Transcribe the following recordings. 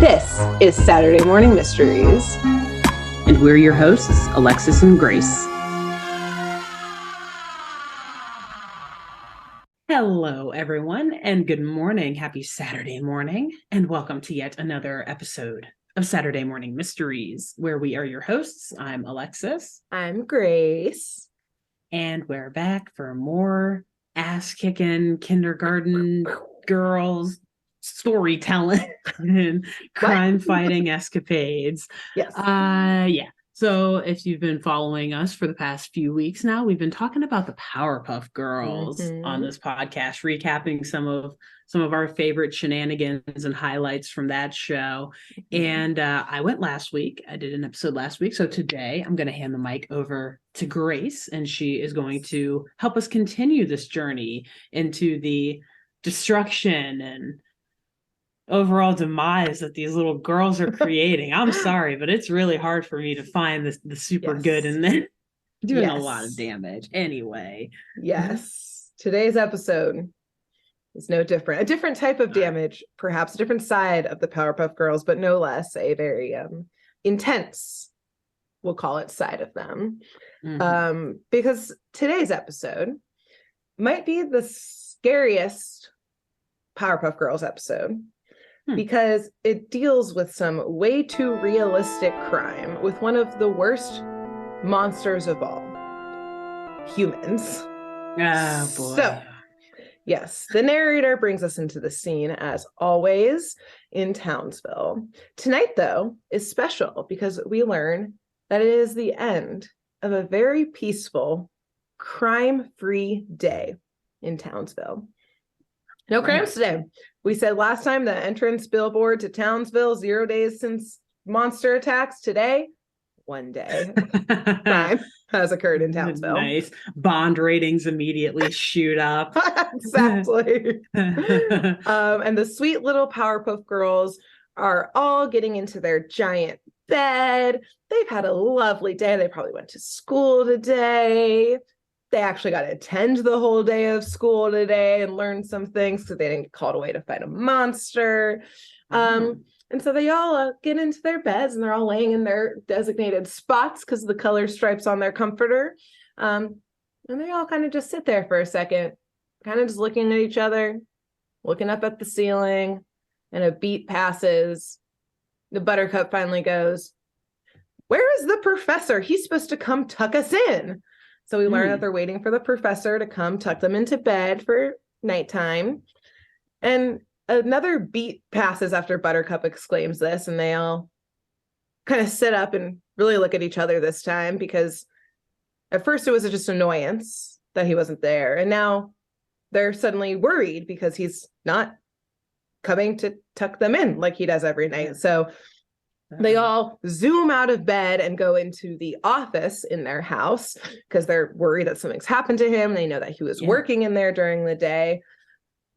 This is Saturday Morning Mysteries. And we're your hosts, Alexis and Grace. Hello, everyone, and good morning. Happy Saturday morning, and welcome to yet another episode of Saturday Morning Mysteries, where we are your hosts. I'm Alexis. I'm Grace. And we're back for more ass-kicking kindergarten girls storytelling and crime-fighting escapades. Yes. Yeah. So if you've been following us for the past few weeks now, we've been talking about the Powerpuff Girls on this podcast, recapping some of our favorite shenanigans and highlights from that show. And I went last week. I did an episode last week. So today I'm going to hand the mic over to Grace, and she is going to help us continue this journey into the destruction and overall demise that these little girls are creating. I'm sorry, but it's really hard for me to find the super good in there doing a lot of damage. Anyway. Yes. Today's episode is no different. A different type of damage, perhaps a different side of the Powerpuff Girls, but no less a very intense, we'll call it, side of them. Because today's episode might be the scariest Powerpuff Girls episode. Because it deals with some way too realistic crime with one of the worst monsters of all, humans. Oh, boy. So, yes, the narrator brings us into the scene, as always, in Townsville. Tonight, though, is special because we learn that it is the end of a very peaceful, crime-free day in Townsville. No crimes today. We said last time the entrance billboard to Townsville, 0 days since monster attacks. Today, 1 day. Crime has occurred in Townsville. Nice. Bond ratings immediately shoot up. Exactly. And the sweet little Powerpuff Girls are all getting into their giant bed. They've had a lovely day. They probably went to school today. They actually got to attend the whole day of school today and learn some things so they didn't get called away to fight a monster. And so they all get into their beds and they're all laying in their designated spots because of the color stripes on their comforter. And they all kind of just sit there for a second, kind of just looking at each other, looking up at the ceiling, and a beat passes. The Buttercup finally goes, "Where is the professor? He's supposed to come tuck us in." So we learn that they're waiting for the professor to come tuck them into bed for nighttime. And another beat passes after Buttercup exclaims this, and they all kind of sit up and really look at each other this time, because at first it was just annoyance that he wasn't there. And now they're suddenly worried because he's not coming to tuck them in like he does every night. So they all zoom out of bed and go into the office in their house because they're worried that something's happened to him. They know that he was working in there during the day.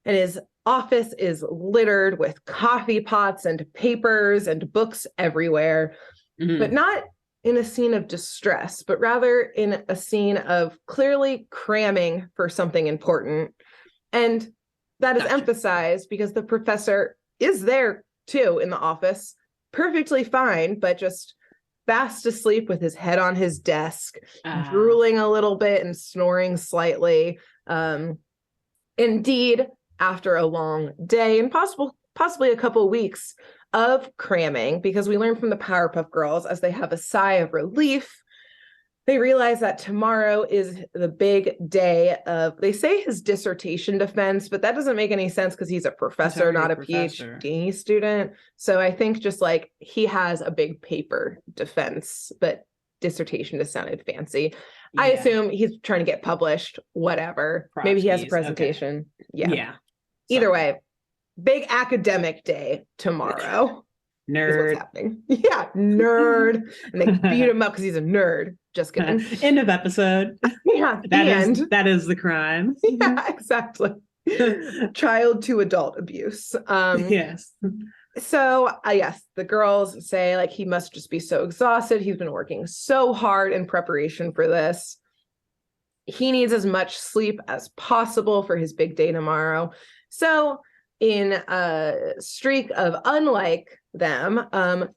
And his office is littered with coffee pots and papers and books everywhere, but not in a scene of distress, but rather in a scene of clearly cramming for something important. And that is emphasized because the professor is there too in the office, perfectly fine, but just fast asleep with his head on his desk, drooling a little bit and snoring slightly. Indeed, after a long day and possibly a couple of weeks of cramming, because we learn from the Powerpuff Girls, as they have a sigh of relief, they realize that tomorrow is the big day of, they say, his dissertation defense, but that doesn't make any sense because he's a professor, not a PhD student. So I think just like he has a big paper defense, but dissertation just sounded fancy. Yeah. I assume he's trying to get published, whatever. Maybe he has a presentation. Okay. Yeah. Either way, big academic day tomorrow. Nerd. What's happening. Yeah, nerd. And they beat him up because he's a nerd. Just kidding. End of episode. Yeah, that is the crime. Yeah, exactly. Child to adult abuse. Yes. So, yes, the girls say, like, he must just be so exhausted. He's been working so hard in preparation for this. He needs as much sleep as possible for his big day tomorrow. So in a streak of unlike them,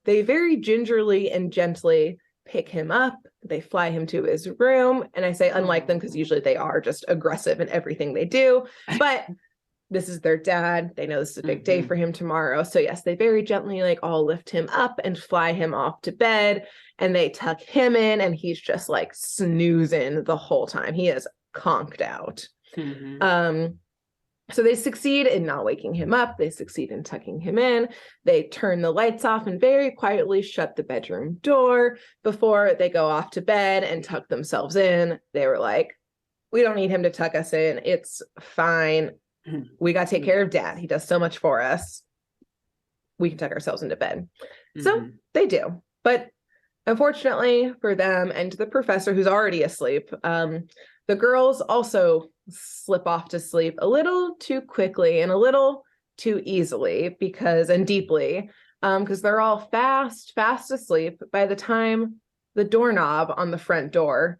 they very gingerly and gently pick him up. They fly him to his room. And I say unlike them because usually they are just aggressive in everything they do. But this is their dad. They know this is a big day for him tomorrow. So yes, they very gently like all lift him up and fly him off to bed. And they tuck him in and he's just like snoozing the whole time. He is conked out. So they succeed in not waking him up. They succeed in tucking him in. They turn the lights off and very quietly shut the bedroom door before they go off to bed and tuck themselves in. They were like, we don't need him to tuck us in. It's fine. We got to take care of dad. He does so much for us. We can tuck ourselves into bed. So they do. But unfortunately for them and the professor who's already asleep, the girls also slip off to sleep a little too quickly and a little too easily and deeply, because they're all fast asleep by the time the doorknob on the front door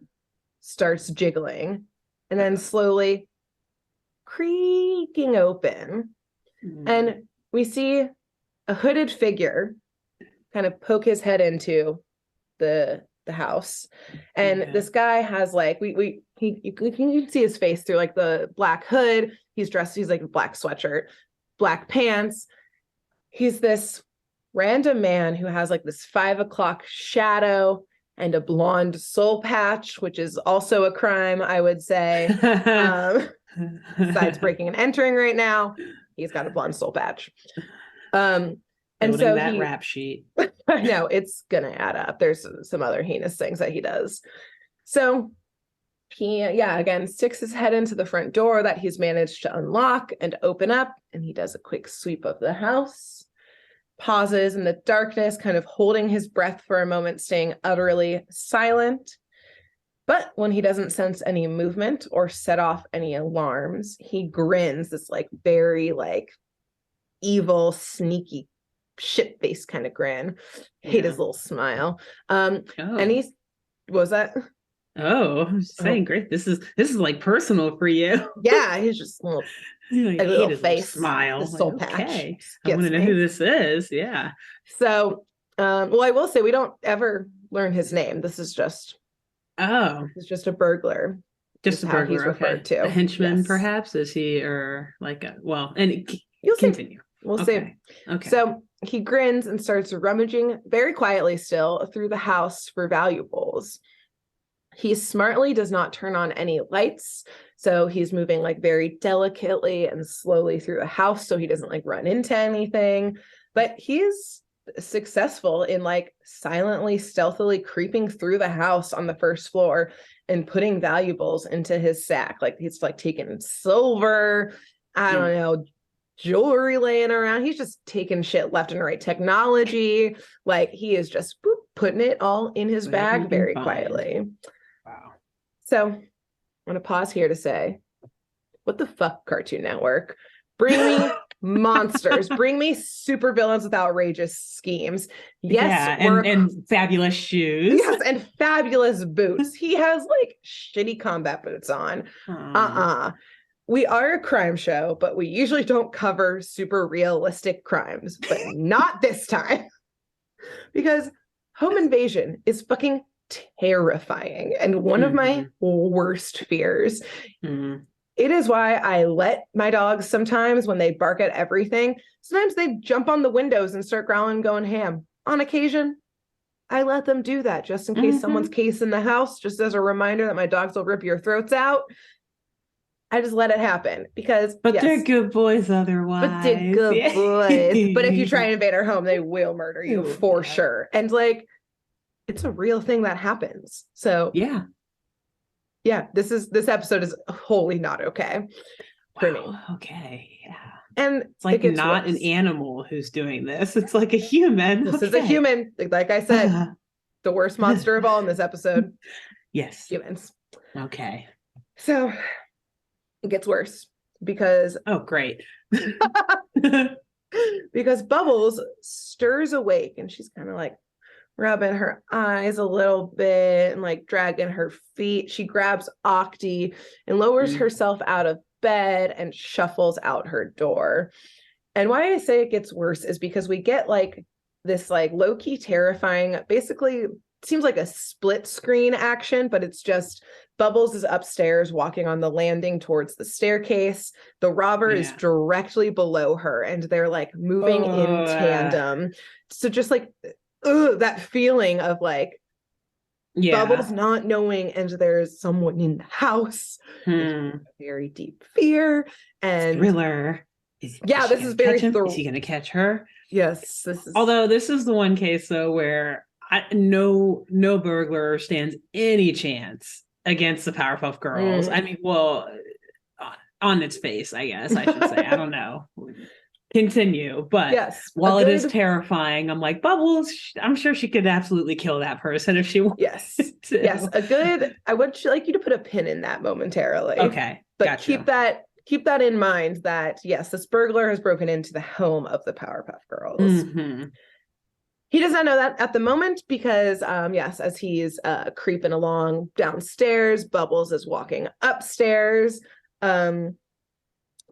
starts jiggling and then slowly creaking open. And we see a hooded figure kind of poke his head into the house. And this guy has like, you can see his face through like the black hood. He's dressed, he's like a black sweatshirt, black pants. He's this random man who has like this 5 o'clock shadow and a blonde soul patch, which is also a crime, I would say. Besides breaking and entering right now, he's got a blonde soul patch. And so that rap sheet. I know it's gonna add up. There's some other heinous things that he does. So he, again, sticks his head into the front door that he's managed to unlock and open up, and he does a quick sweep of the house, pauses in the darkness, kind of holding his breath for a moment, staying utterly silent. But when he doesn't sense any movement or set off any alarms, he grins this like very like evil, sneaky shit face kind of grin. Hate his little smile. And he's, what was that? Oh, I'm saying, great. This is like personal for you. Yeah, he's just a little face smile. The soul patch. Okay, I want to know who this is. Yeah. So, well, I will say we don't ever learn his name. This is just he's just a burglar. Just a burglar. He's referred to. A henchman, perhaps, is he, or like you'll continue. We'll see. Okay. So he grins and starts rummaging very quietly still through the house for valuables. He smartly does not turn on any lights. So he's moving like very delicately and slowly through the house so he doesn't like run into anything. But he's successful in like silently, stealthily creeping through the house on the first floor and putting valuables into his sack. Like he's like taking silver, I don't know, jewelry laying around. He's just taking shit left and right, technology. Like he is just putting it all in his bag very quietly. Wow. So I'm going to pause here to say, what the fuck, Cartoon Network? Bring me monsters. Bring me supervillains with outrageous schemes. Yes. And fabulous shoes. Yes, and fabulous boots. He has like shitty combat boots on. We are a crime show, but we usually don't cover super realistic crimes, but not this time. Because home invasion is fucking terrifying and one of my worst fears. It is why I let my dogs sometimes, when they bark at everything, sometimes they jump on the windows and start growling, going ham. On occasion, I let them do that just in case someone's case in the house, just as a reminder that my dogs will rip your throats out. I just let it happen because they're good boys otherwise. But they're good boys. But if you try and invade our home, they will murder you for sure. And like, it's a real thing that happens. So yeah, this episode is wholly not okay for me. Okay, yeah. And it's like not an animal who's doing this. It's like a human. This is a human. Like I said, the worst monster of all in this episode. Yes. Humans. Okay. So it gets worse because great. because Bubbles stirs awake and she's kind of like rubbing her eyes a little bit and like dragging her feet. She grabs Octi and lowers herself out of bed and shuffles out her door. And why I say it gets worse is because we get like this like low-key terrifying, basically seems like a split screen action, but it's just Bubbles is upstairs walking on the landing towards the staircase. The robber is directly below her and they're like moving in tandem. So just like that feeling of like Bubbles not knowing and there's someone in the house. Very deep fear and thriller. This is very is he gonna catch her? Yes, this is. Although this is the one case though where no burglar stands any chance against the Powerpuff Girls. I mean, well, on its face, I guess I should say. I don't know. Continue, but while it is terrifying, I'm like, Bubbles, I'm sure she could absolutely kill that person if she wanted to. Yes, I would like you to put a pin in that momentarily. Okay, but gotcha. keep that in mind that yes, this burglar has broken into the home of the Powerpuff Girls. He does not know that at the moment because as he's creeping along downstairs, Bubbles is walking upstairs.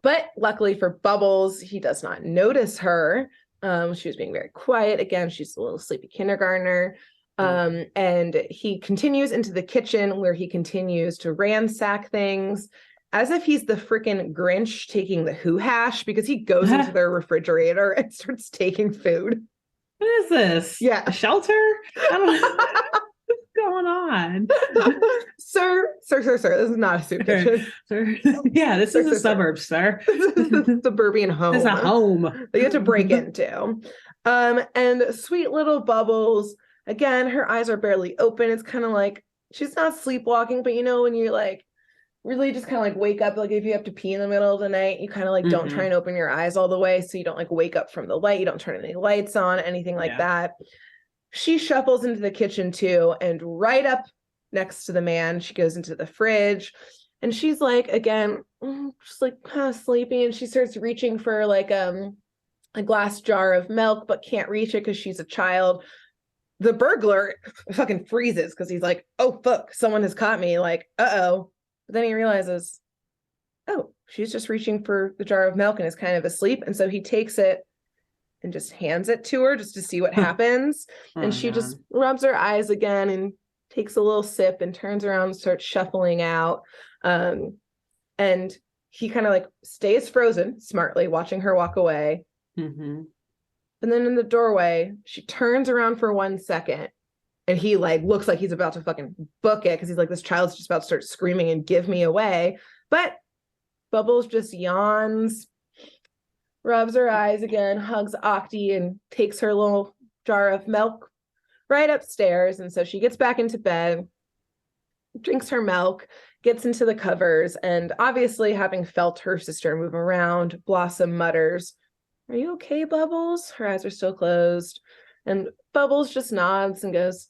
But luckily for Bubbles, he does not notice her. She was being very quiet. Again, she's a little sleepy kindergartner. And he continues into the kitchen where he continues to ransack things as if he's the freaking Grinch taking the Who hash, because he goes into their refrigerator and starts taking food. What is this? A shelter? I don't know. What's going on? Sir, this is not a soup kitchen. Sir. Yeah, this is a suburb, sir. This is a suburban home. It's a home that you have to break into. And sweet little Bubbles, again, her eyes are barely open. It's kind of like she's not sleepwalking, but you know when you like really just kind of like wake up, like if you have to pee in the middle of the night, you kind of like don't try and open your eyes all the way so you don't like wake up from the light, you don't turn any lights on, anything like that. She shuffles into the kitchen too, and right up next to the man, she goes into the fridge and she's like, again, just like kind of sleepy, and she starts reaching for like a glass jar of milk but can't reach it because she's a child. The burglar fucking freezes because he's like, oh fuck, someone has caught me, like uh-oh. But then he realizes, oh, she's just reaching for the jar of milk and is kind of asleep. And so he takes it and just hands it to her just to see what happens. And she just rubs her eyes again and takes a little sip and turns around and starts shuffling out. And he kind of like stays frozen smartly, watching her walk away. And then in the doorway, she turns around for 1 second. And he like looks like he's about to fucking book it because he's like, this child's just about to start screaming and give me away. But Bubbles just yawns, rubs her eyes again, hugs Octi, and takes her little jar of milk right upstairs. And so she gets back into bed, drinks her milk, gets into the covers, and obviously having felt her sister move around, Blossom mutters, "Are you okay, Bubbles?" Her eyes are still closed. And Bubbles just nods and goes,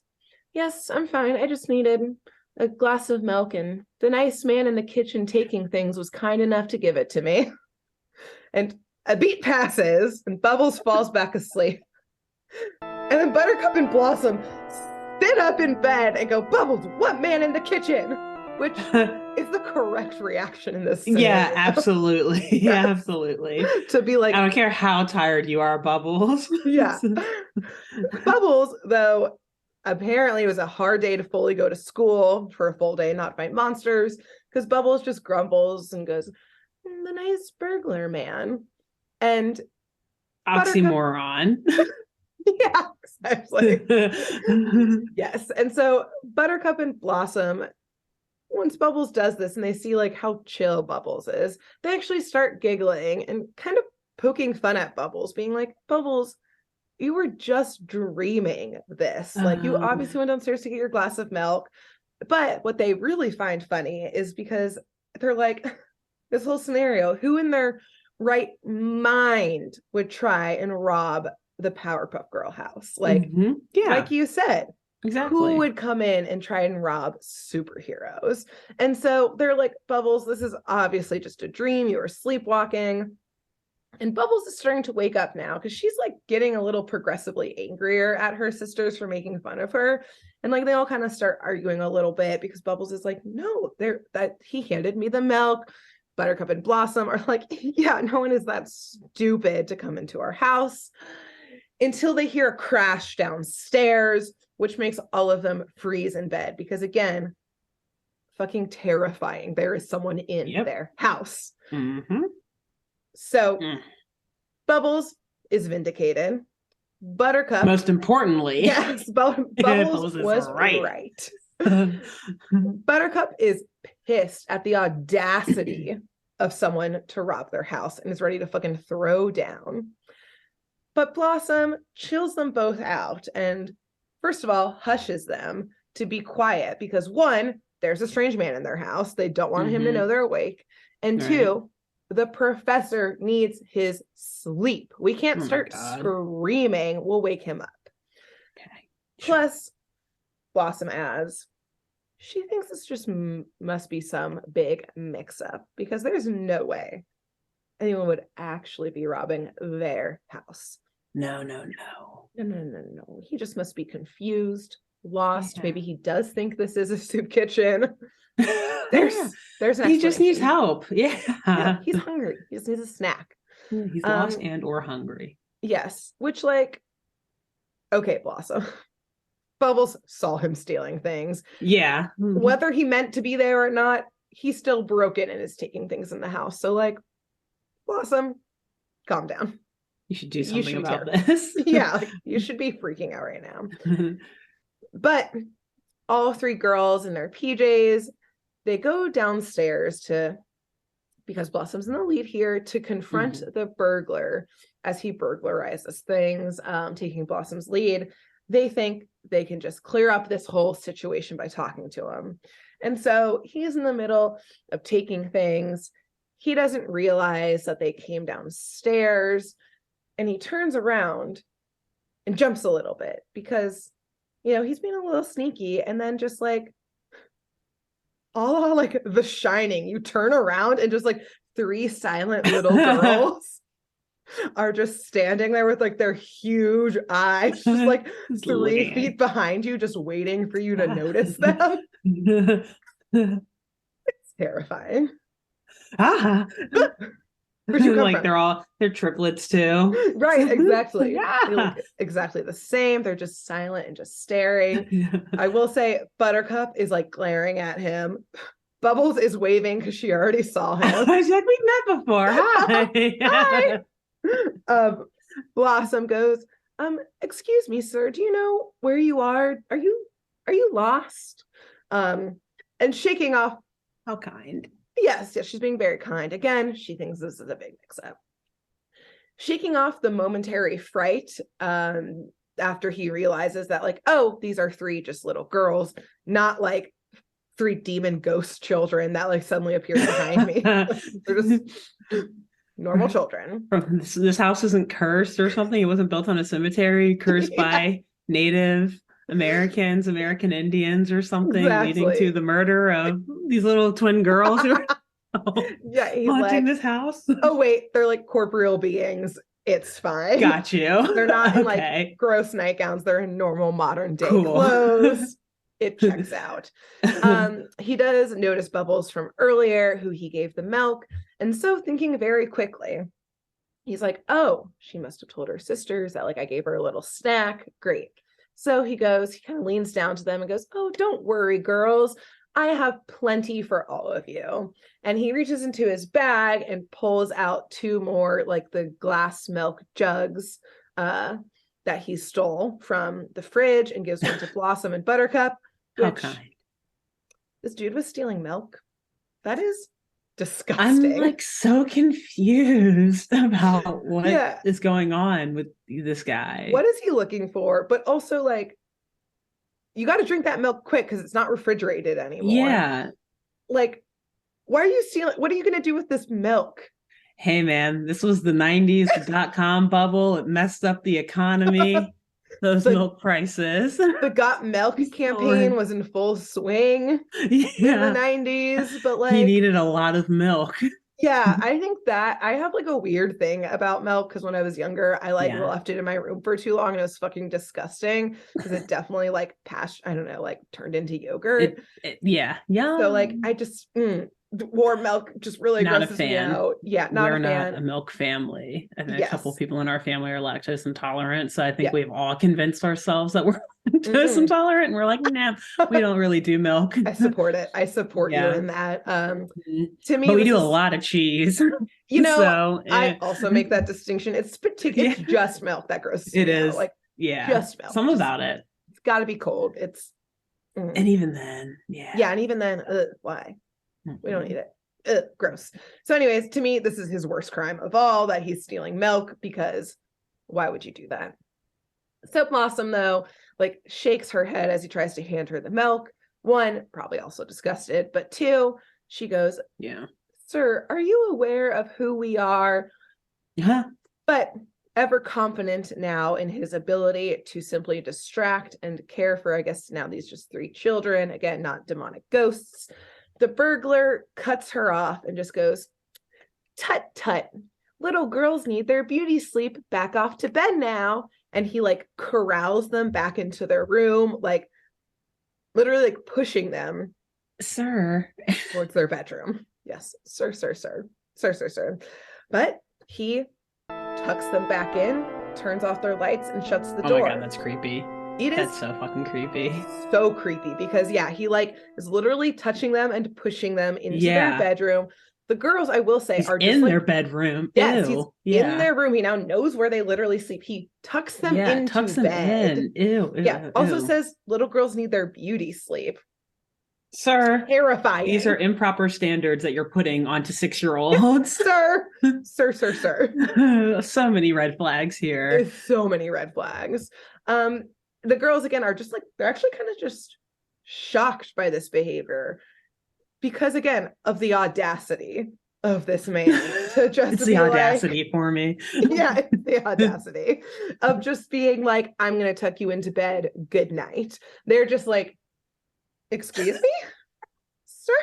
"Yes, I'm fine. I just needed a glass of milk, and the nice man in the kitchen taking things was kind enough to give it to me." And a beat passes, and Bubbles falls back asleep. And then Buttercup and Blossom sit up in bed and go, "Bubbles, what man in the kitchen?" Which is the correct reaction in this scenario. Yeah, absolutely. Yeah, absolutely. To be like, I don't care how tired you are, Bubbles. Yeah. Bubbles, though, apparently it was a hard day to fully go to school for a full day, not fight monsters, because Bubbles just grumbles and goes, "The nice burglar man." And oxymoron. Yeah, exactly. Yes. And so Buttercup and Blossom, once Bubbles does this and they see like how chill Bubbles is, they actually start giggling and kind of poking fun at Bubbles, being like, "Bubbles, you were just dreaming this. Like, you obviously went downstairs to get your glass of milk." But what they really find funny is because they're like, this whole scenario, who in their right mind would try and rob the Powerpuff Girl house? Like, like you said, exactly. Who would come in and try and rob superheroes? And so they're like, "Bubbles, this is obviously just a dream. You were sleepwalking." And Bubbles is starting to wake up now because she's like getting a little progressively angrier at her sisters for making fun of her. And like they all kind of start arguing a little bit because Bubbles is like, "No, that he handed me the milk. Buttercup and Blossom are like, yeah, no one is that stupid to come into our house, until they hear a crash downstairs, which makes all of them freeze in bed because, again, fucking terrifying. There is someone in their house. Mm-hmm. So Bubbles is vindicated. Buttercup, most importantly, yes, Bubbles was right. Buttercup is pissed at the audacity of someone to rob their house and is ready to fucking throw down. But Blossom chills them both out and, first of all, hushes them to be quiet because, one, there's a strange man in their house. They don't want him to know they're awake. And two, the professor needs his sleep. We can't start screaming. We'll wake him up. Okay. Plus, Blossom adds, she thinks this just must be some big mix-up because there's no way anyone would actually be robbing their house. No. He just must be confused, lost. Yeah. Maybe he does think this is a soup kitchen. There's an he just needs help. Yeah, he's hungry. He just needs a snack. He's lost and or hungry. Yes, which, like, okay, Blossom. Bubbles saw him stealing things. Yeah. Whether he meant to be there or not, he still broke in and is taking things in the house. So, like, Blossom, calm down. You should do something about this. Yeah, like, you should be freaking out right now. But all three girls in their PJs, they go downstairs because Blossom's in the lead here, to confront the burglar as he burglarizes things, taking Blossom's lead. They think they can just clear up this whole situation by talking to him. And so he's in the middle of taking things. He doesn't realize that they came downstairs, and he turns around and jumps a little bit because, you know, he's being a little sneaky. And then just like, all like The Shining, you turn around and just like three silent little girls are just standing there with like their huge eyes, just like 3 feet behind you, just waiting for you to notice them. It's terrifying. Where'd you come from? They're triplets too. Right, exactly. They look exactly the same. They're just silent and just staring. I will say Buttercup is like glaring at him. Bubbles is waving because she already saw him. I was like, we've met before. Hi. Hi. Blossom goes, excuse me, sir, do you know where you are? Are you lost? And shaking off. How kind. Yes, she's being very kind. Again, she thinks this is a big mix-up. Shaking off the momentary fright after he realizes that, like, oh, these are three just little girls, not like three demon ghost children that like suddenly appear behind me. They're just normal children. This house isn't cursed or something. It wasn't built on a cemetery, cursed by Native Americans, American Indians or something, leading to the murder of these little twin girls who are haunting this house. Oh wait, they're like corporeal beings. It's fine. Got you. They're not in like gross nightgowns. They're in normal modern day clothes. It checks out. He does notice Bubbles from earlier, who he gave the milk, and so thinking very quickly, he's like, oh, she must have told her sisters that like I gave her a little snack. Great. So he kind of leans down to them and goes, oh, don't worry, girls. I have plenty for all of you. And he reaches into his bag and pulls out two more, like the glass milk jugs that he stole from the fridge and gives one to Blossom and Buttercup. How kind. This dude was stealing milk. That is disgusting. I'm like so confused about what is going on with this guy. What is he looking for? But also, like, you got to drink that milk quick because it's not refrigerated anymore. Yeah. Like, why are you stealing? What are you going to do with this milk? Hey, man, this was the 90s, the .com bubble. It messed up the economy. Those milk prices. The Got Milk campaign was in full swing in the 90s, but like he needed a lot of milk. Yeah, I think that I have like a weird thing about milk because when I was younger, I left it in my room for too long and it was fucking disgusting because it definitely like turned into yogurt. Yeah. So like I just warm milk just really Not a grosses me fan. out. Yeah, not We're a fan. not a milk family. I think a couple Yes. people in our family are lactose intolerant. So I think Yeah. we've all convinced ourselves that we're lactose intolerant. And we're like, nah, we don't really do milk. I support it. I support you Yeah. in that. Mhm. To me, But we this do a is, lot of cheese. you know, So I also make that distinction. It's yeah, it's just milk that grosses it me out. is. Like Yeah. just milk. Some Just, about it. it's got to be cold. It's And even then, yeah. yeah, and even then, why? We don't need it. Gross. So, anyways, to me, this is his worst crime of all, that he's stealing milk, because why would you do that? Soap Blossom, though, like shakes her head as he tries to hand her the milk. One, probably also disgusted, but two, she goes, Yeah. "Sir, are you aware of who we are?" Yeah. But ever confident now in his ability to simply distract and care for, I guess now these just 3 children, again, not demonic ghosts, the burglar cuts her off and just goes, "Tut tut, little girls need their beauty sleep. Back off to bed now." And he like corrals them back into their room, like literally like pushing them, sir, towards their bedroom. Yes, sir, sir, sir, sir, sir, sir. But he tucks them back in, turns off their lights, and shuts the door. Oh my God, that's creepy. That's so fucking creepy. So creepy, because yeah, he like is literally touching them and pushing them into their bedroom. The girls, I will say, are just in their bedroom. Yes, Ew. he's in their room. He now knows where they literally sleep. He tucks them into bed. Ew, yeah. Also says little girls need their beauty sleep. Sir, terrifying. These are improper standards that you're putting onto 6-year-olds. Sir. So many red flags here. There's so many red flags. The girls again are just like, they're actually kind of just shocked by this behavior, because again of the audacity of this man to just it's the audacity for me. Yeah, it's the audacity of just being like, "I'm gonna tuck you into bed, good night." They're just like, "Excuse me, sir."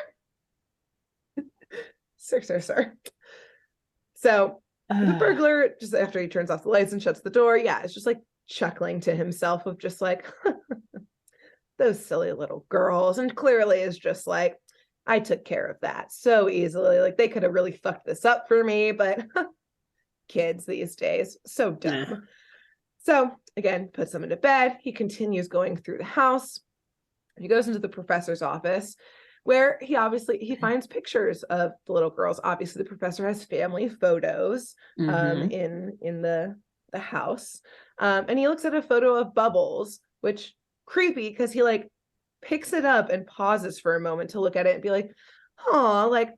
So the burglar, just after he turns off the lights and shuts the door, yeah, it's just like chuckling to himself of just like, those silly little girls, and clearly is just like, I took care of that so easily. Like, they could have really fucked this up for me, but kids these days, so dumb. So again, puts them into bed. He continues going through the house. He goes into the professor's office, where he finds pictures of the little girls. Obviously, the professor has family photos in the house. And he looks at a photo of Bubbles, which creepy, because he like picks it up and pauses for a moment to look at it and be like, "Oh, like,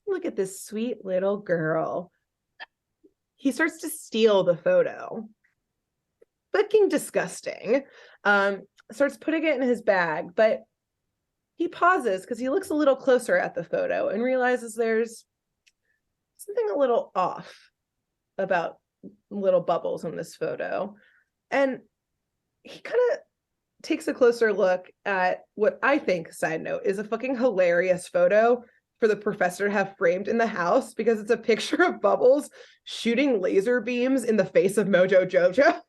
look at this sweet little girl." He starts to steal the photo. Fucking disgusting. Starts putting it in his bag, but he pauses because he looks a little closer at the photo and realizes there's something a little off about little Bubbles in this photo. And he kind of takes a closer look at what I think, side note, is a fucking hilarious photo for the professor to have framed in the house, because it's a picture of Bubbles shooting laser beams in the face of Mojo Jojo.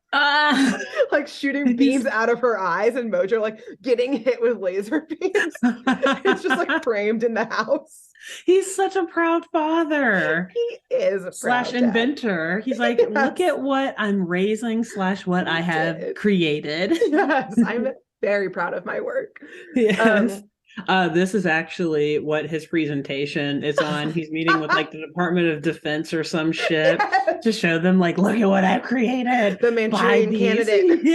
Like shooting beams out of her eyes, and Mojo like getting hit with laser beams. It's just like framed in the house. He's such a proud father. He is a / inventor. He's like, yes. Look at what I'm raising / what I have created. Yes, I'm very proud of my work. Yes. This is actually what his presentation is on. He's meeting with like the Department of Defense or some shit to show them like, look at what I've created. The Manchurian candidate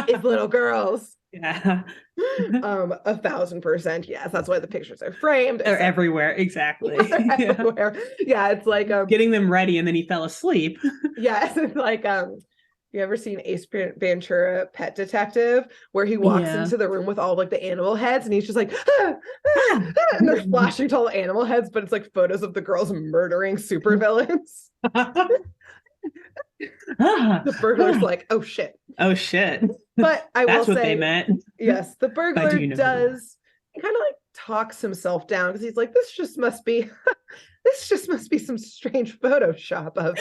is little girls. Yeah. 1,000%. Yes, that's why the pictures are framed. They're everywhere. Exactly. They're everywhere. Yeah, it's like getting them ready, and then he fell asleep. Yes, it's like you ever seen Ace Ventura: Pet Detective, where he walks into the room with all like the animal heads, and he's just like, and they're flashing to all the animal heads, but it's like photos of the girls murdering supervillains. The burglar's like, oh shit. But I will say, what they meant. Yes, the burglar does kind of like talks himself down, because he's like, this just must be some strange Photoshop of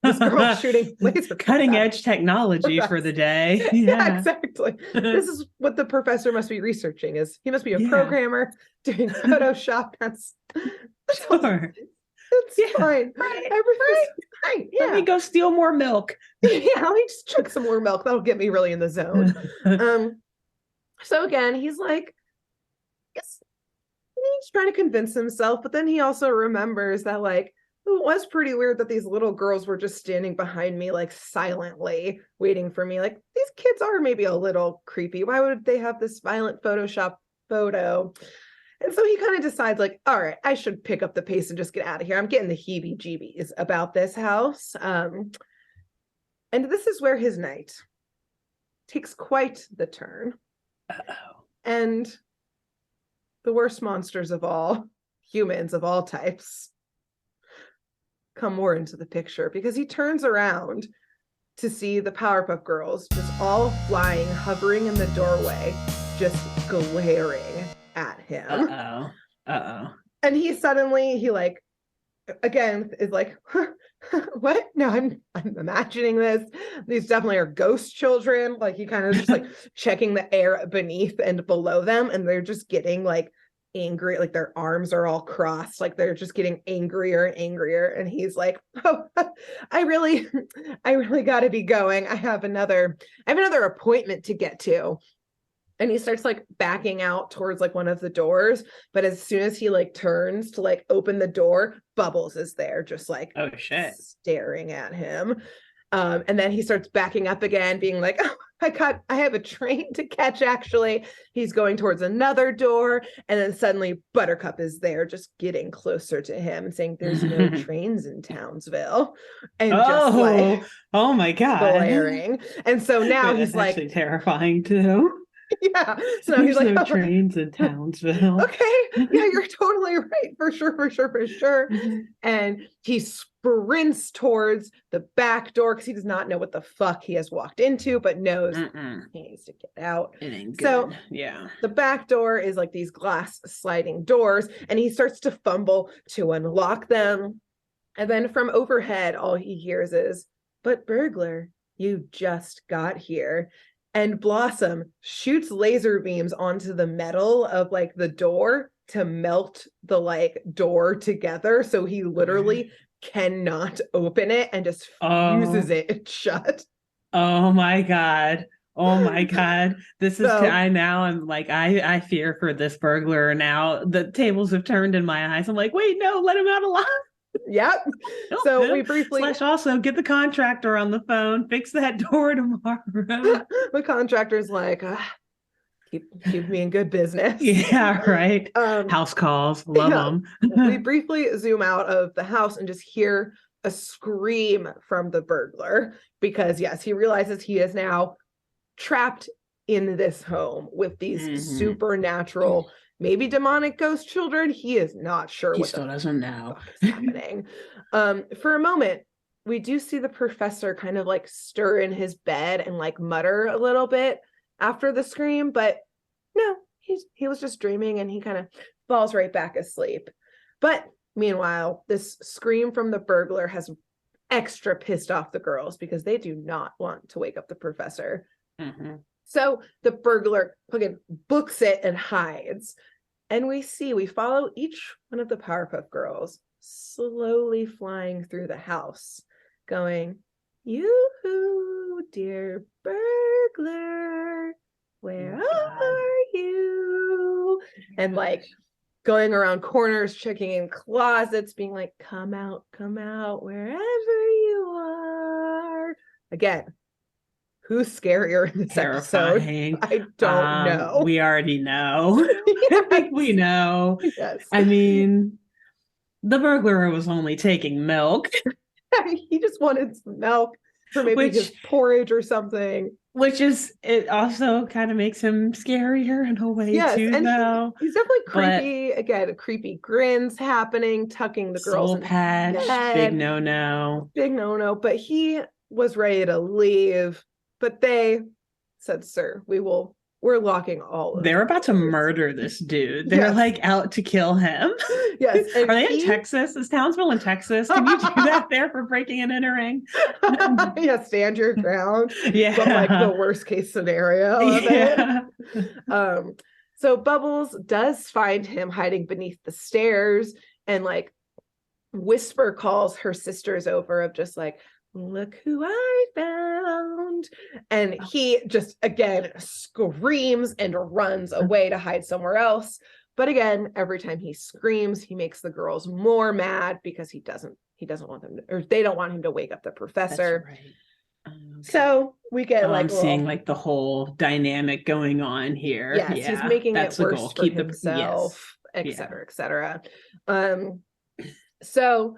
this girl shooting laser cutting edge technology for the day. Yeah, exactly. This is what the professor must be researching. He must be a programmer doing Photoshop. Sure. It's fine. Right. Everything's fine. Yeah. Let me go steal more milk. Yeah, let me just drink some more milk. That'll get me really in the zone. So again, he's like, yes, he's trying to convince himself, but then he also remembers that like it was pretty weird that these little girls were just standing behind me, like silently waiting for me. Like these kids are maybe a little creepy. Why would they have this violent Photoshop photo? And so he kind of decides, like, all right, I should pick up the pace and just get out of here. I'm getting the heebie-jeebies about this house. And this is where his night takes quite the turn. Uh-oh. And the worst monsters of all, humans of all types, come more into the picture because he turns around to see the Powerpuff Girls just all flying, hovering in the doorway, just glaring at him. And he like, again, is like, what? No, I'm imagining this. These definitely are ghost children. Like he kind of just like checking the air beneath and below them, and they're just getting like angry, like their arms are all crossed, like they're just getting angrier and angrier. And he's like, oh, I really got to be going. I have another appointment to get to. And he starts like backing out towards like one of the doors, but as soon as he like turns to like open the door, Bubbles is there, just like, oh shit, staring at him. And then he starts backing up again, being like, oh, I have a train to catch, actually. He's going towards another door. And then suddenly Buttercup is there, just getting closer to him and saying, there's no trains in Townsville. And just like, oh my God. Glaring. And so now he's like, actually terrifying too. Yeah. So now he's like, no trains in Townsville. Okay. Yeah, you're totally right. For sure. And he sprints towards the back door because he does not know what the fuck he has walked into, but knows he needs to get out. It ain't good. So yeah, the back door is like these glass sliding doors, and he starts to fumble to unlock them. And then from overhead, all he hears is, "But Burglar, you just got here." And Blossom shoots laser beams onto the metal of like the door to melt the like door together. So he literally cannot open it and just fuses it shut. Oh my God. Oh my God. This is, I fear for this burglar now. The tables have turned in my eyes. I'm like, wait, no, let him out alive. Yep. So we briefly also get the contractor on the phone, fix that door tomorrow. The contractor's like, keep me in good business. Yeah, right. House calls, love them. We briefly zoom out of the house and just hear a scream from the burglar because yes, he realizes he is now trapped in this home with these supernatural, maybe demonic ghost children. He is not sure what still doesn't know is happening. For a moment, we do see the professor kind of like stir in his bed and like mutter a little bit after the scream, but no, he was just dreaming and he kind of falls right back asleep. But meanwhile, this scream from the burglar has extra pissed off the girls because they do not want to wake up the professor. So the burglar fucking books it and hides. And we follow each one of the Powerpuff Girls slowly flying through the house, going, "Yoo-hoo, dear burglar, where are you?" And like going around corners, checking in closets, being like, come out, wherever you are. Again, who's scarier in this episode? I don't know. We already know. I think we know. Yes. I mean, the burglar was only taking milk. He just wanted some milk for maybe his porridge or something. Which is, it also kind of makes him scarier in a way too, and though. He's definitely creepy. Again, creepy grins happening, tucking the girls in patch, big no-no. But he was ready to leave. But they said, "Sir, we're locking all of They're about to murder this dude. They're like out to kill him." Yes. Are they in Texas? Is Townsville in Texas? Can you do that there for breaking and entering? Yeah, stand your ground. Yeah. But like the worst case scenario of it. So Bubbles does find him hiding beneath the stairs, and like Whisper calls her sisters over of just like, look who I found. And he just again screams and runs away to hide somewhere else. But again, every time he screams, he makes the girls more mad because he doesn't want them to, or they don't want him to wake up the professor. That's right. Okay. So we get I'm seeing like the whole dynamic going on here. Yes, he's making it worse for himself, et cetera, et cetera. So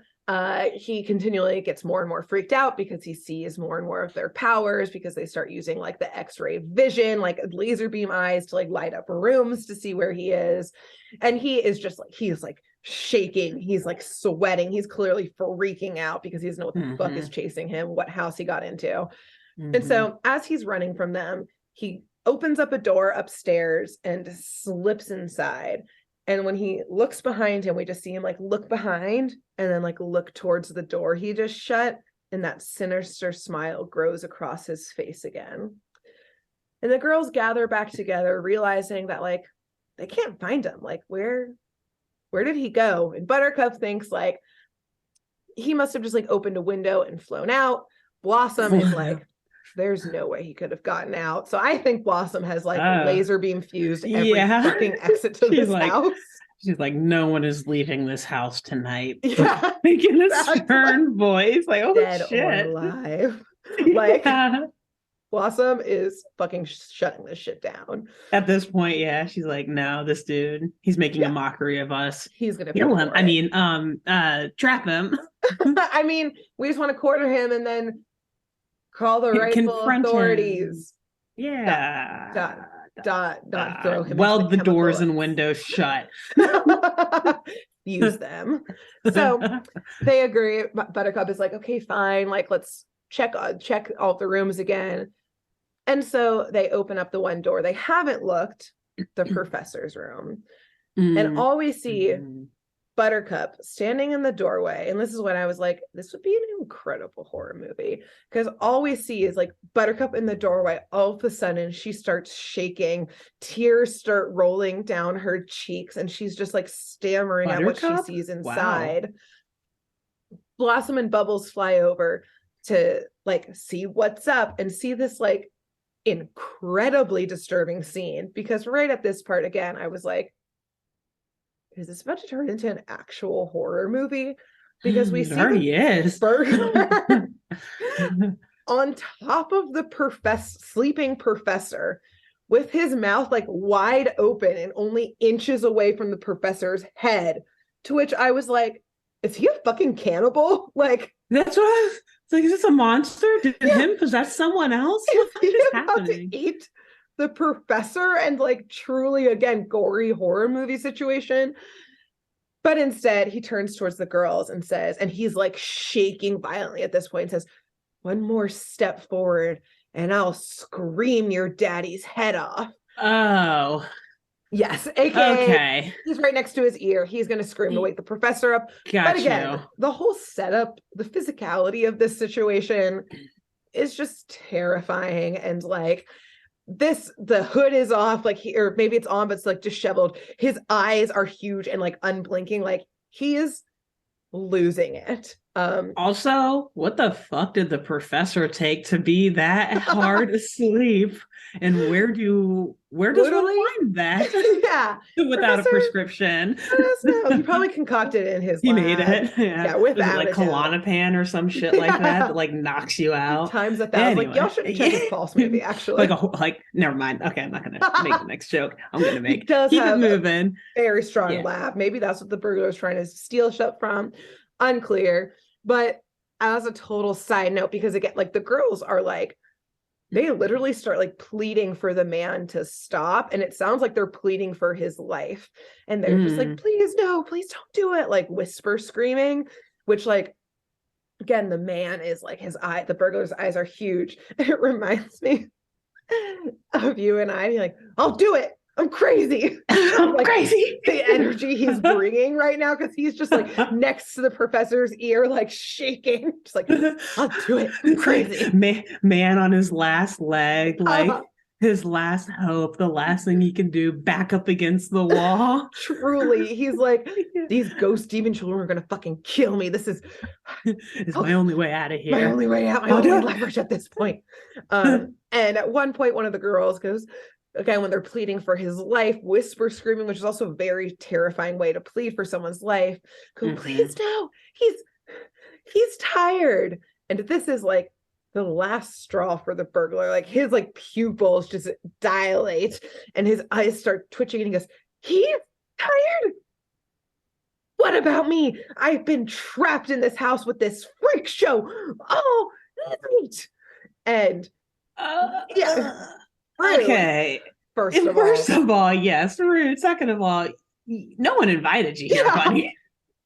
he continually gets more and more freaked out because he sees more and more of their powers, because they start using like the X-ray vision, like laser beam eyes to like light up rooms to see where he is. And he is just like, he's like shaking. He's like sweating. He's clearly freaking out because he doesn't know what the fuck is chasing him, what house he got into. And so as he's running from them, he opens up a door upstairs and slips inside. And when he looks behind him, we just see him like look behind and then like look towards the door he just shut. And that sinister smile grows across his face again. And the girls gather back together, realizing that like they can't find him. Like, where did he go? And Buttercup thinks like he must have just like opened a window and flown out. Blossom is like, there's no way he could have gotten out. So I think Blossom has like laser beam fused every fucking exit to this house. She's like, no one is leaving this house tonight. Yeah. Making a stern voice. Like, oh, dead shit. Or alive. Like, Blossom is fucking shutting this shit down. At this point, yeah. She's like, no, this dude, he's making a mockery of us. He's going to kill him. I mean, trap him. I mean, we just want to corner him and then call the rightful authorities. Him. Yeah. Not throw him. Weld the doors and windows shut. Use them. So they agree. Buttercup is like, okay, fine. Like, let's check all the rooms again. And so they open up the one door they haven't looked, the professor's room. And all we see Buttercup standing in the doorway. And this is when I was like, this would be an incredible horror movie, because all we see is like Buttercup in the doorway. All of a sudden she starts shaking, tears start rolling down her cheeks, and she's just like stammering at what she sees inside. Wow. Blossom and Bubbles fly over to like see what's up and see this like incredibly disturbing scene, because right at this part again I was like, is this about to turn into an actual horror movie? Because we see already is Burglar on top of the sleeping professor with his mouth like wide open and only inches away from the professor's head, to which I was like, is he a fucking cannibal? Like, that's what I was like, is this a monster? Did him possess someone else? What is happening? To eat the professor, and like truly again gory horror movie situation. But instead he turns towards the girls and says, and he's like shaking violently at this point, and says, one more step forward and I'll scream your daddy's head off. Oh yes, aka he's right next to his ear. He's going to scream to wake the professor up. But again, the whole setup, the physicality of this situation is just terrifying. And like, the hood is off, like or maybe it's on, but it's like disheveled. His eyes are huge and like unblinking, like he is losing it. Also, what the fuck did the professor take to be that hard asleep? And where does one find that? Yeah, without a prescription. I don't know. He probably concocted it in his lab. He made it. Yeah, without like Klonopin or some shit like that like knocks you out. Times 1,000. Anyway. Like, y'all shouldn't check his pulse, maybe, actually. like never mind. Okay, I'm not gonna make the next joke. I'm gonna make he does keep have it moving. Very strong lab. Maybe that's what the burglar is trying to steal shit from. Unclear. But as a total side note, because again, like the girls are like, they literally start like pleading for the man to stop. And it sounds like they're pleading for his life. And they're just like, please, no, please don't do it. Like whisper screaming, which like, again, the man is like the burglar's eyes are huge. It reminds me of you and I. You're like, I'll do it. I'm crazy. I'm like, crazy. The energy he's bringing right now, because he's just like next to the professor's ear, like shaking, just like, I'll do it. I'm crazy. Man on his last leg, like his last hope, the last thing he can do, back up against the wall. Truly, he's like, these ghost demon children are gonna fucking kill me. This is my only way out of here. My only way out, my only leverage at this point. And at one point, one of the girls goes, again, when they're pleading for his life, whisper screaming, which is also a very terrifying way to plead for someone's life. Go, please no, he's tired. And this is like the last straw for the burglar. Like his like pupils just dilate and his eyes start twitching and he goes, he's tired. What about me? I've been trapped in this house with this freak show all night. And yeah. Okay. First of all, yes, rude. Second of all, no one invited you here, buddy.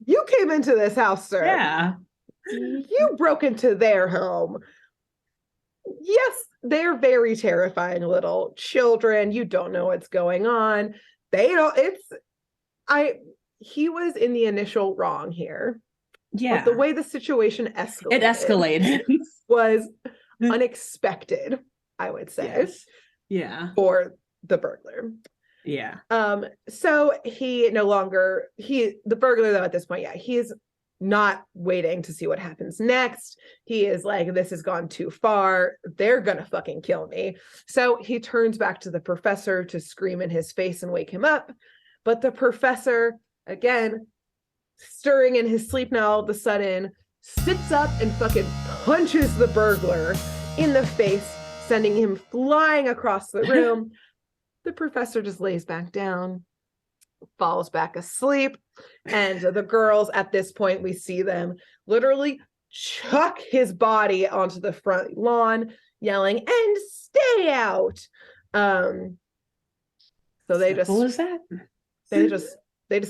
You came into this house, sir. Yeah. You broke into their home. Yes, they're very terrifying little children. You don't know what's going on. He was in the initial wrong here. Yeah. But the way the situation escalated was unexpected, I would say. Yes. Yeah. For the burglar. Yeah. So the burglar though at this point, he's not waiting to see what happens next. He is like, this has gone too far. They're gonna fucking kill me. So he turns back to the professor to scream in his face and wake him up. But the professor, again, stirring in his sleep now all of a sudden, sits up and fucking punches the burglar in the face, sending him flying across the room. The professor just lays back down, falls back asleep, and the girls at this point, we see them literally chuck his body onto the front lawn, yelling, "And stay out!" So they just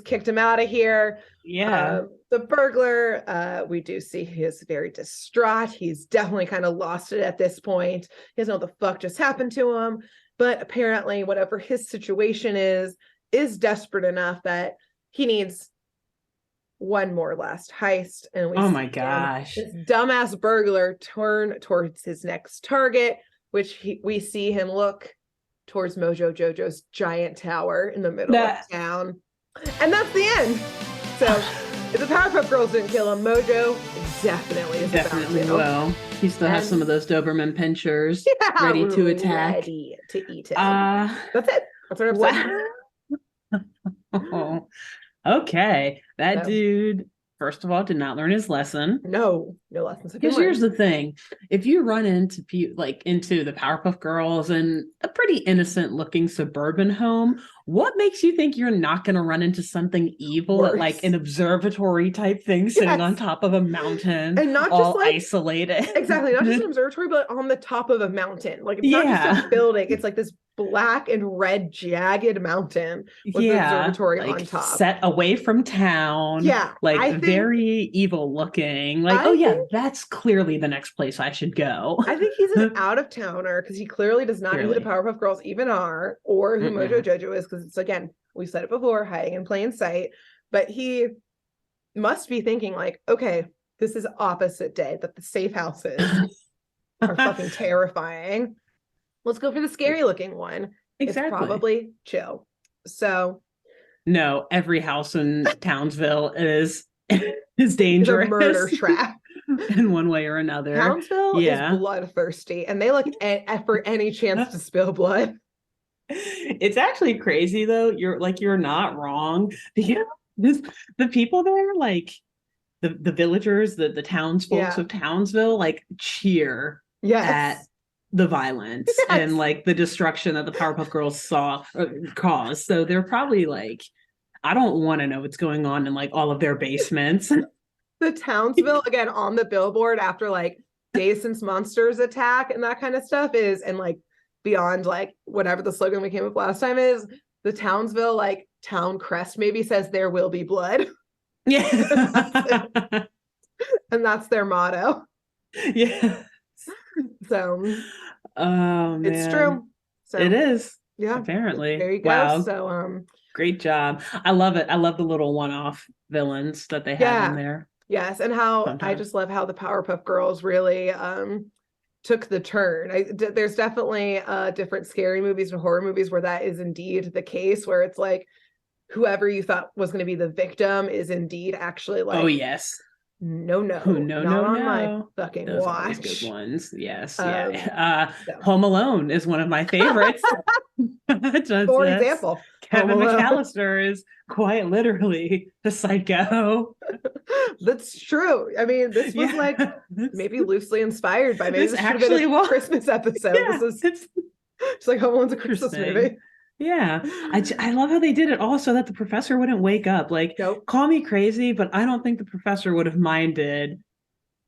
kicked him out of here. Yeah. The burglar, we do see he is very distraught. He's definitely kind of lost it at this point. He doesn't know what the fuck just happened to him. But apparently, whatever his situation is desperate enough that he needs one more last heist. And oh my gosh, this dumbass burglar turn towards his next target, which we see him look towards Mojo Jojo's giant tower in the middle of town. And that's the end. So if the Powerpuff Girls didn't kill him, Mojo definitely will. He still has some of those Doberman pinchers ready to attack. Ready to eat it. That's it. That's what I'm saying. Okay. That dude, first of all, did not learn his lesson. No lessons. Because here's the thing. If you run into the Powerpuff Girls in a pretty innocent looking suburban home, what makes you think you're not going to run into something evil at like an observatory type thing sitting on top of a mountain and not all just isolated? Exactly. Not just an observatory, but on the top of a mountain. Like it's not just a building. It's like this black and red jagged mountain with the observatory on top. Set away from town. Yeah. Very evil looking. That's clearly the next place I should go. I think he's an out of towner because he clearly does not know who the Powerpuff Girls even are or who Mojo Jojo is, because it's, again, we said it before, hiding in plain sight. But he must be thinking like, okay, this is opposite day, that the safe houses are fucking terrifying. Let's go for the scary looking one. Exactly. It's probably chill. So no, every house in Townsville is dangerous. It's a murder trap. In one way or another. Townsville is bloodthirsty, and they look for any chance to spill blood. It's actually crazy though. You're not wrong. Because the people there, like the villagers, the townsfolk of Townsville, like cheer at the violence and like the destruction that the Powerpuff Girls caused. So they're probably like, I don't want to know what's going on in like all of their basements. The Townsville, again, on the billboard after like Days Since Monsters attack and that kind of stuff is, and like beyond like whatever the slogan we came up last time is, the Townsville like town crest maybe says there will be blood. Yeah. And that's their motto. Yeah. So man. It's true. So it is. Yeah. Apparently. There you go. Wow. So great job. I love it. I love the little one-off villains that they have in there. Yes. And how sometimes. I just love how the Powerpuff Girls really took the turn. There's definitely different scary movies and horror movies where that is indeed the case, where it's like whoever you thought was going to be the victim is indeed actually like, oh yes, no, no, not on my fucking Those watch. are good ones. Yes, So. Home Alone is one of my favorites. For example, Kevin McAllister is quite literally the psycho. That's true. I mean, this was like maybe loosely inspired by maybe this actually was a Christmas episode. Yeah, this is it's like Home Alone's a Christmas movie. Yeah, I love how they did it all so that the professor wouldn't wake up. Like, nope. Call me crazy, but I don't think the professor would have minded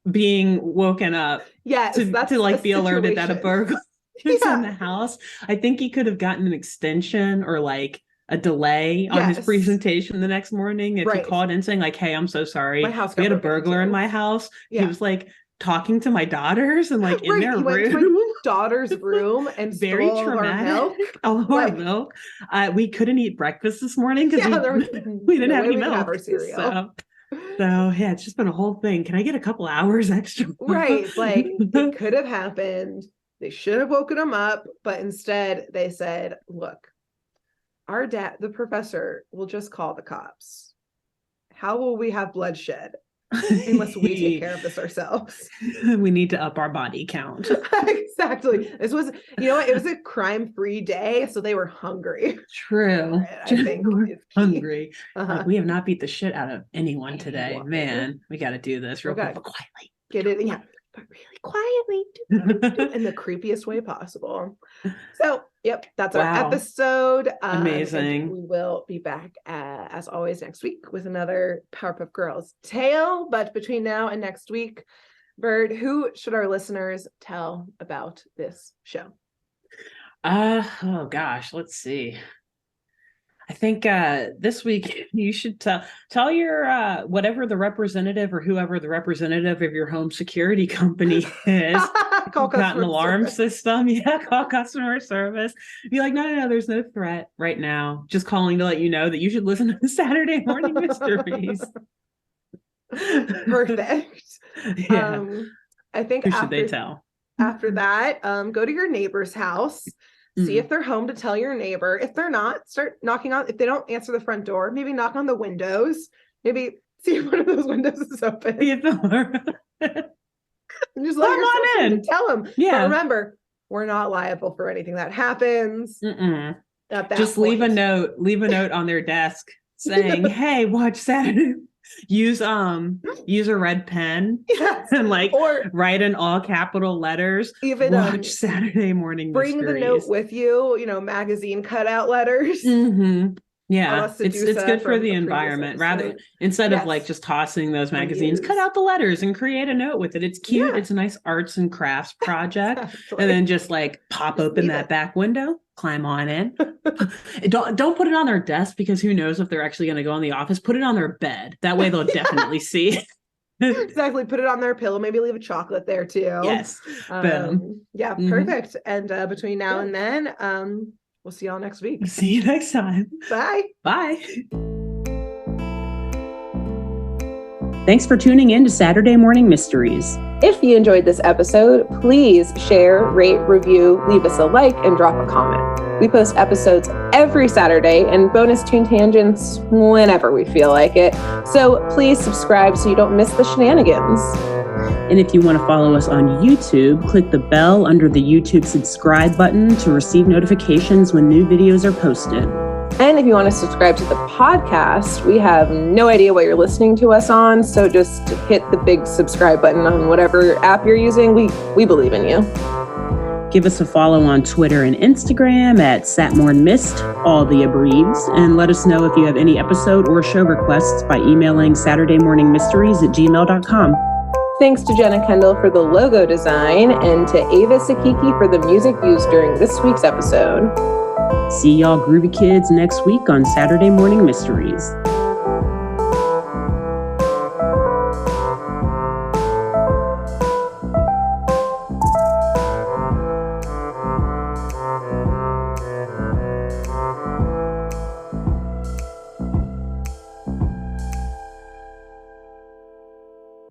being woken up. Yeah, to like be alerted that a burglar is in the house. I think he could have gotten an extension or like a delay on his presentation the next morning if he called in saying like, "Hey, I'm so sorry. My house we had a burglar in my house." Yeah. He was like talking to my daughters and like in their room. Went to my daughter's room and very stole traumatic. All of our milk. We couldn't eat breakfast this morning because we didn't have any milk. Have our cereal. So yeah, it's just been a whole thing. Can I get a couple hours extra? Right. Like it could have happened. They should have woken him up, but instead they said, look, our dad, the professor, will just call the cops. How will we have bloodshed unless we take care of this ourselves? We need to up our body count. Exactly. This was, it was a crime-free day, so they were hungry. True. I think hungry. Like, we have not beat the shit out of anyone today. Man, we got to do this real quick, but quietly. Get it, but really quietly in the creepiest way possible. So, yep, that's our episode. Amazing. We will be back as always next week with another Powerpuff Girls tale. But between now and next week, Bird, who should our listeners tell about this show? Oh gosh, let's see. I think this week you should tell your whatever the representative or whoever the representative of your home security company is. Call got an alarm system. Yeah, call customer service. Be like, no, there's no threat right now. Just calling to let you know that you should listen to the Saturday Morning Mysteries. Perfect. Yeah. I think who should they tell? After that, go to your neighbor's house. See if they're home to tell your neighbor. If they're not, start knocking on. If they don't answer the front door, maybe knock on the windows. Maybe see if one of those windows is open. Just let yourself in. Tell them. Yeah. But remember, we're not liable for anything that happens. At that just point. Leave a note on their desk saying, "Hey, watch Saturday." Use a red pen and or write in all capital letters. Even watch Saturday Morning Bring Mysteries. the note with you. Magazine cutout letters. Yeah, it's good for the environment. Rather instead of like just tossing those magazines, cut out the letters and create a note with it. It's cute. Yeah. It's a nice arts and crafts project. And then just like pop open that back window, climb on in. Don't put it on their desk because who knows if they're actually going to go in the office. Put it on their bed. That way they'll definitely see it. Exactly. Put it on their pillow. Maybe leave a chocolate there too. Yes. Boom. Yeah. Perfect. And between now and then, we'll see y'all next week. See you next time. Bye. Bye. Thanks for tuning in to Saturday Morning Mysteries. If you enjoyed this episode, please share, rate, review, leave us a like, and drop a comment. We post episodes every Saturday and bonus tune tangents whenever we feel like it. So please subscribe so you don't miss the shenanigans. And if you want to follow us on YouTube, click the bell under the YouTube subscribe button to receive notifications when new videos are posted. And if you want to subscribe to the podcast, we have no idea what you're listening to us on, so just hit the big subscribe button on whatever app you're using. We believe in you. Give us a follow on Twitter and Instagram at SatmornMist, all the abreves, and let us know if you have any episode or show requests by emailing SaturdayMorningMysteries@gmail.com. Thanks to Jenna Kendall for the logo design and to Ava Sakiki for the music used during this week's episode. See y'all groovy kids next week on Saturday Morning Mysteries.